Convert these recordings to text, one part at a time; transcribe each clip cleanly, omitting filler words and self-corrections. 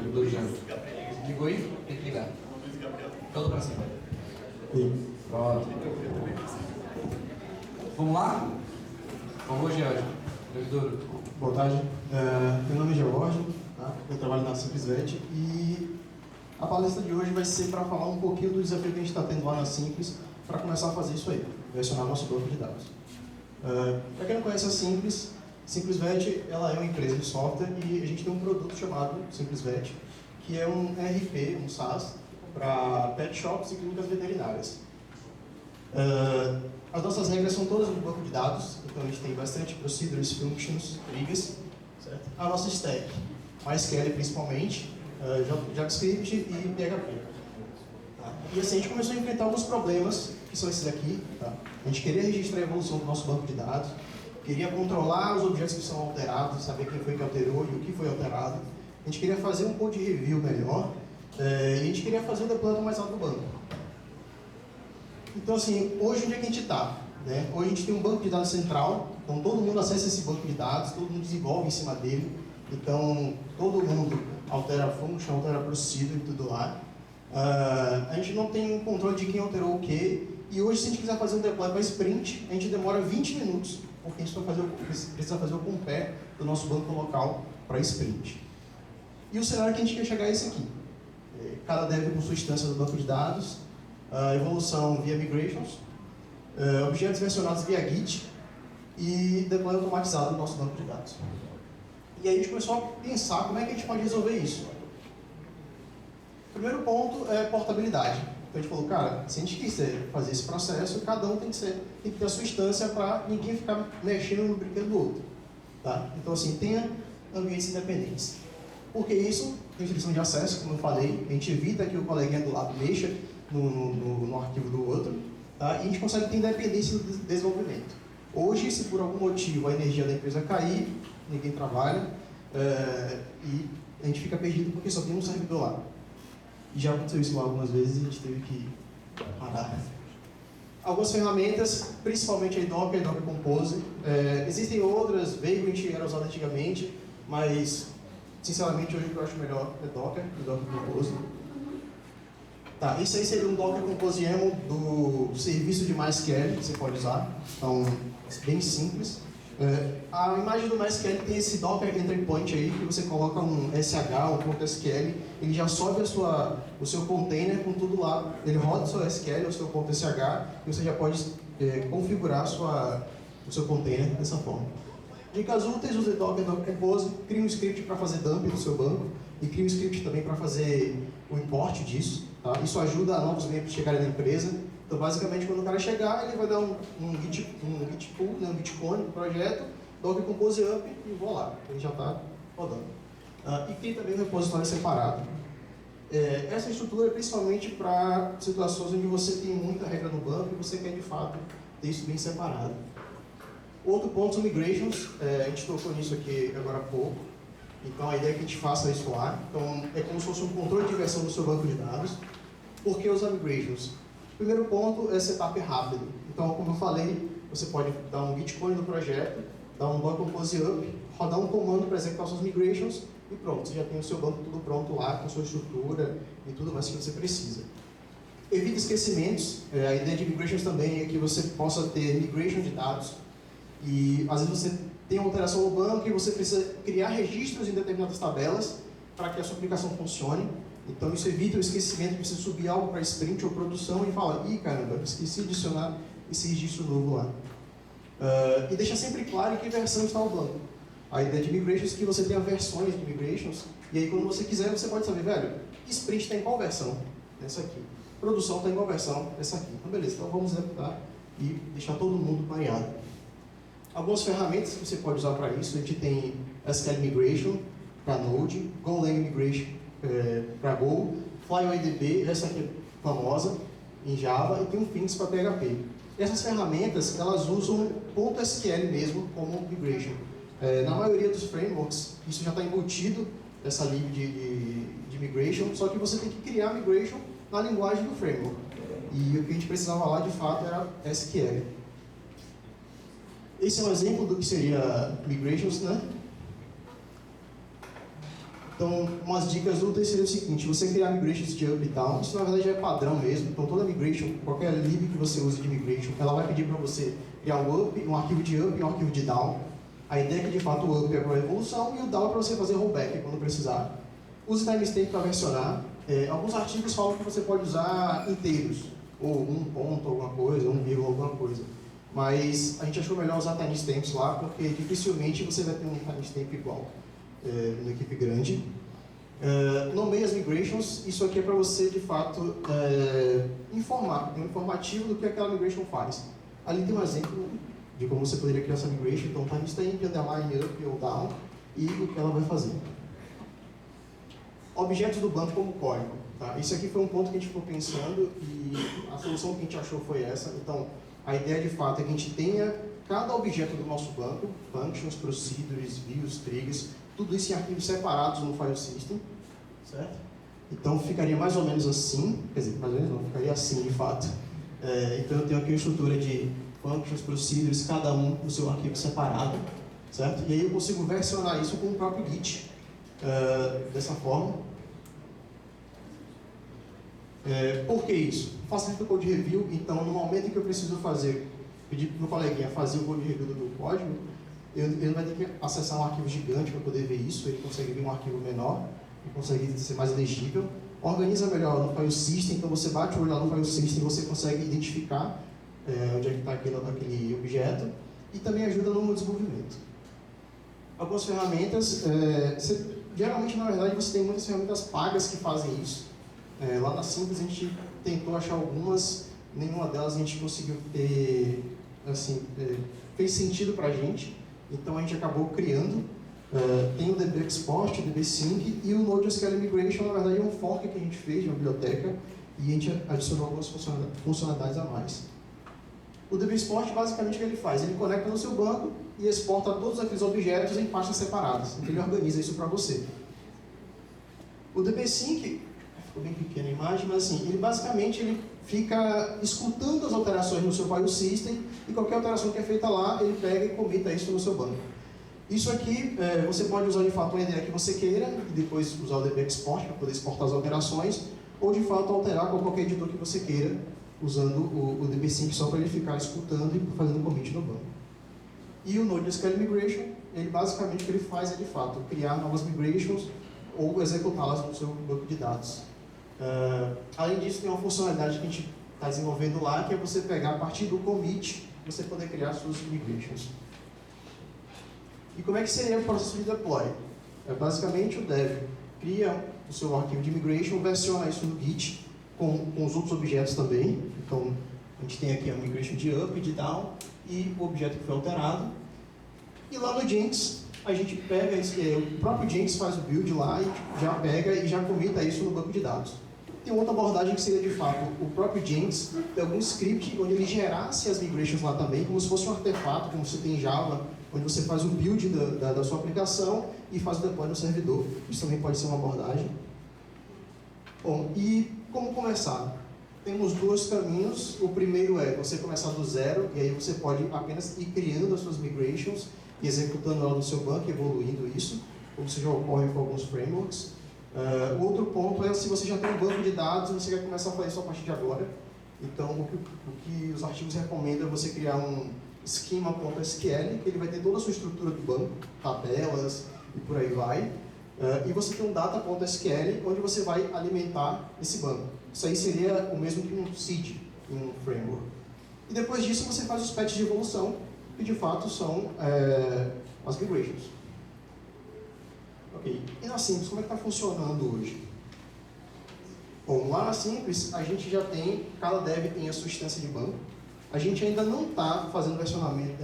Do Jango. Ligou aí? Tem que ligar. Todo pra cima. Pronto. Vamos lá? Por favor, George. Servidor. Boa tarde. Meu nome é George, tá? Eu trabalho na Simplesvet e a palestra de hoje vai ser para falar um pouquinho do desafio que a gente está tendo lá na Simples para começar a fazer isso aí, versionar nosso banco de dados. Para quem não conhece a Simplesvet, ela é uma empresa de software e a gente tem um produto chamado Simplesvet, que é um ERP, um SaaS, para pet shops e clínicas veterinárias. As nossas regras são todas no banco de dados, então a gente tem bastante procedures, functions, triggers, certo? A nossa stack, MySQL principalmente, JavaScript e PHP. Tá? E assim a gente começou a enfrentar alguns problemas, que são esses aqui. Tá? A gente queria registrar a evolução do nosso banco de dados, queria controlar os objetos que são alterados, saber quem foi que alterou e o que foi alterado. A gente queria fazer um code review melhor, e a gente queria fazer o deployment mais alto do banco. Então, assim, hoje onde é que a gente está? Né? Hoje a gente tem um banco de dados central, então todo mundo acessa esse banco de dados, todo mundo desenvolve em cima dele, então todo mundo altera function, altera procedure e tudo lá. A gente não tem um controle de quem alterou o quê, e hoje se a gente quiser fazer um deploy para sprint, a gente demora 20 minutos, porque a gente precisa fazer o compare do nosso banco local para sprint. E o cenário que a gente quer chegar é esse aqui. Cada dev com sua instância do banco de dados, evolução via migrations, objetos versionados via Git e deploy automatizado do nosso banco de dados. E aí a gente começou a pensar como é que a gente pode resolver isso. O primeiro ponto é portabilidade. Então a gente falou, cara, se a gente quiser fazer esse processo, cada um tem que ter a sua instância para ninguém ficar mexendo no brinquedo do outro. Tá? Então assim, tenha ambientes independentes. Porque isso, restrição de acesso, como eu falei, a gente evita que o coleguinha do lado mexa no arquivo do outro, tá? E a gente consegue ter independência do desenvolvimento. Hoje, se por algum motivo a energia da empresa cair, ninguém trabalha, e a gente fica perdido porque só tem um servidor lá. E já aconteceu isso lá algumas vezes e a gente teve que parar. Algumas ferramentas, principalmente a Docker Compose. Existem outras, Vagrant era usada antigamente, mas sinceramente hoje o que eu acho melhor é Docker Compose. Tá, esse aí seria um Docker Compose YAML do serviço de MySQL que você pode usar, então bem simples. A imagem do MySQL tem esse Docker Entry Point aí, que você coloca um SH, um ponto .SQL, ele já sobe o seu container com tudo lá, ele roda o seu SQL, o seu ponto .SH, e você já pode configurar o seu container dessa forma. Dicas úteis, use Docker Compose, cria um script para fazer dump do seu banco, e cria um script também para fazer o import disso. Tá? Isso ajuda a novos membros chegarem na empresa. Então, basicamente, quando o cara chegar, ele vai dar um git pull, né, um git clone do projeto, Docker Compose up e vou lá. Ele já está rodando. E cria também um repositório separado. Essa estrutura é principalmente para situações onde você tem muita regra no banco e você quer, de fato, ter isso bem separado. Outro ponto são migrations. A gente tocou nisso aqui agora há pouco. Então, a ideia é que a gente faça isso lá. Então, é como se fosse um controle de versão do seu banco de dados. Por que usar migrations? O primeiro ponto é setup rápido. Então, como eu falei, você pode dar um git clone do projeto, dar um Docker Compose up, rodar um comando para executar suas migrations e pronto, você já tem o seu banco tudo pronto lá, com sua estrutura e tudo mais que você precisa. Evita esquecimentos. A ideia de migrations também é que você possa ter migration de dados e às vezes você tem uma alteração no banco e você precisa criar registros em determinadas tabelas para que a sua aplicação funcione. Então isso evita o esquecimento de você subir algo para sprint ou produção e falar, ih caramba, eu esqueci de adicionar esse registro novo lá. E deixa sempre claro em que versão está o banco. A ideia de migrations é que você tenha versões de migrations, e aí quando você quiser você pode saber, velho, sprint está em qual versão? Essa aqui. Produção está em qual versão? Essa aqui. Então beleza, então vamos executar e deixar todo mundo pareado. Algumas ferramentas que você pode usar para isso, a gente tem SQL Migration para Node, Golang Migration para Go, FlyAwayDB, essa aqui é famosa, em Java, e tem um Things para PHP. Essas ferramentas, elas usam .SQL mesmo como migration. Na maioria dos frameworks, isso já está embutido, essa lib de migration, só que você tem que criar migration na linguagem do framework. E o que a gente precisava lá, de fato, era SQL. Esse é um exemplo do que seria migrations, né? Então, umas dicas úteis seria o seguinte: você criar migrations de up e down, isso na verdade já é padrão mesmo. Então, toda migration, qualquer lib que você use de migration, ela vai pedir para você criar um up, um arquivo de up e um arquivo de down. A ideia é que de fato o up é para a evolução e o down é para você fazer rollback quando precisar. Use timestamp para versionar. Alguns artigos falam que você pode usar inteiros, ou um ponto, alguma coisa, um vírgula, alguma coisa. Mas a gente achou melhor usar timestamps lá, porque dificilmente você vai ter um timestamp igual numa equipe grande. Nomeie as migrations. Isso aqui é para você, de fato, informar, tem um informativo do que aquela migration faz. Ali tem um exemplo de como você poderia criar essa migration. Então, timestamp, underline, up ou down, e o que ela vai fazer. Objetos do banco como código. Tá? Isso aqui foi um ponto que a gente ficou pensando e a solução que a gente achou foi essa. Então, a ideia de fato é que a gente tenha cada objeto do nosso banco, functions, procedures, views, triggers, tudo isso em arquivos separados no file system, certo? Então, ficaria mais ou menos assim, quer dizer, mais ou menos não, ficaria assim de fato. Então, eu tenho aqui uma estrutura de functions, procedures, cada um no seu arquivo separado, certo? E aí eu consigo versionar isso com o próprio Git, dessa forma. Por que isso? Facilita o code review. Então, no momento em que eu preciso pedir para o meu coleguinha fazer o code review do meu código, ele não vai ter que acessar um arquivo gigante para poder ver isso, ele consegue ver um arquivo menor, ele consegue ser mais legível. Organiza melhor no file system, então você bate o olho lá no file system e você consegue identificar onde é que está aquele objeto, e também ajuda no desenvolvimento. Algumas ferramentas, geralmente, na verdade, você tem muitas ferramentas pagas que fazem isso. Lá na Simples a gente tentou achar algumas, nenhuma delas a gente conseguiu ter, assim, fez sentido para a gente, então a gente acabou criando. Tem o DB Export, o DB Sync e o NodeSQL Migration, na verdade é um fork que a gente fez de uma biblioteca e a gente adicionou algumas funcionalidades a mais. O DB Export, basicamente, o que ele faz? Ele conecta no seu banco e exporta todos aqueles objetos em pastas separadas, então ele organiza isso para você. O DB Sync, ficou bem pequena a imagem, mas assim, ele basicamente fica escutando as alterações no seu file system e qualquer alteração que é feita lá, ele pega e comita isso no seu banco. Isso aqui, você pode usar de fato uma ideia que você queira e depois usar o DB Export para poder exportar as alterações, ou de fato alterar com qualquer editor que você queira, usando o DB Sync só para ele ficar escutando e fazendo commit no banco. E o NodeSQL Migration, ele basicamente o que ele faz é de fato criar novas migrations ou executá-las no seu banco de dados. Além disso, tem uma funcionalidade que a gente está desenvolvendo lá, que é você pegar a partir do commit, você poder criar suas migrations. E como é que seria o processo de deploy? Basicamente, o dev cria o seu arquivo de migration, versiona isso no Git, com os outros objetos também. Então, a gente tem aqui a migration de up, de down, e o objeto que foi alterado. E lá no Jenkins, a gente pega, o próprio Jenkins faz o build lá e já pega e já comita isso no banco de dados. Tem outra abordagem que seria, de fato, o próprio Jenkins tem algum script onde ele gerasse as migrations lá também, como se fosse um artefato, como você tem em Java, onde você faz o build da sua aplicação e faz o deploy no servidor. Isso também pode ser uma abordagem. Bom, e como começar? Temos dois caminhos. O primeiro é você começar do zero, e aí você pode apenas ir criando as suas migrations e executando ela no seu banco, evoluindo isso, como isso já ocorre com alguns frameworks. O outro ponto é se você já tem um banco de dados e você quer começar a fazer isso a partir de agora. Então, o que os artigos recomendam é você criar um schema.sql, que ele vai ter toda a sua estrutura do banco, tabelas e por aí vai. E você tem um data.sql, onde você vai alimentar esse banco. Isso aí seria o mesmo que um seed em um framework. E depois disso você faz os patches de evolução, que de fato são as migrations. Ok, e na Simples, como é que está funcionando hoje? Bom, lá na Simples, a gente já tem, cada dev tem a sua instância de banco. A gente ainda não está fazendo versionamento,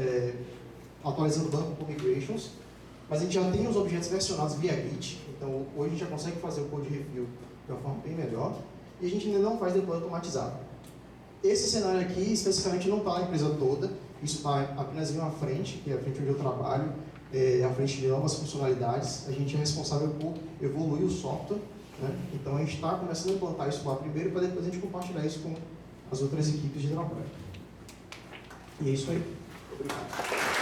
atualizando o banco com migrations, mas a gente já tem os objetos versionados via Git, então hoje a gente já consegue fazer o code review de uma forma bem melhor, e a gente ainda não faz deploy automatizado. Esse cenário aqui, especificamente, não está na empresa toda, isso está apenas em uma frente, que é a frente onde eu trabalho, a frente de novas funcionalidades. A gente é responsável por evoluir o software, né? Então a gente está começando a implantar isso lá primeiro, para depois a gente compartilhar isso com as outras equipes de trabalho. E é isso aí. Obrigado.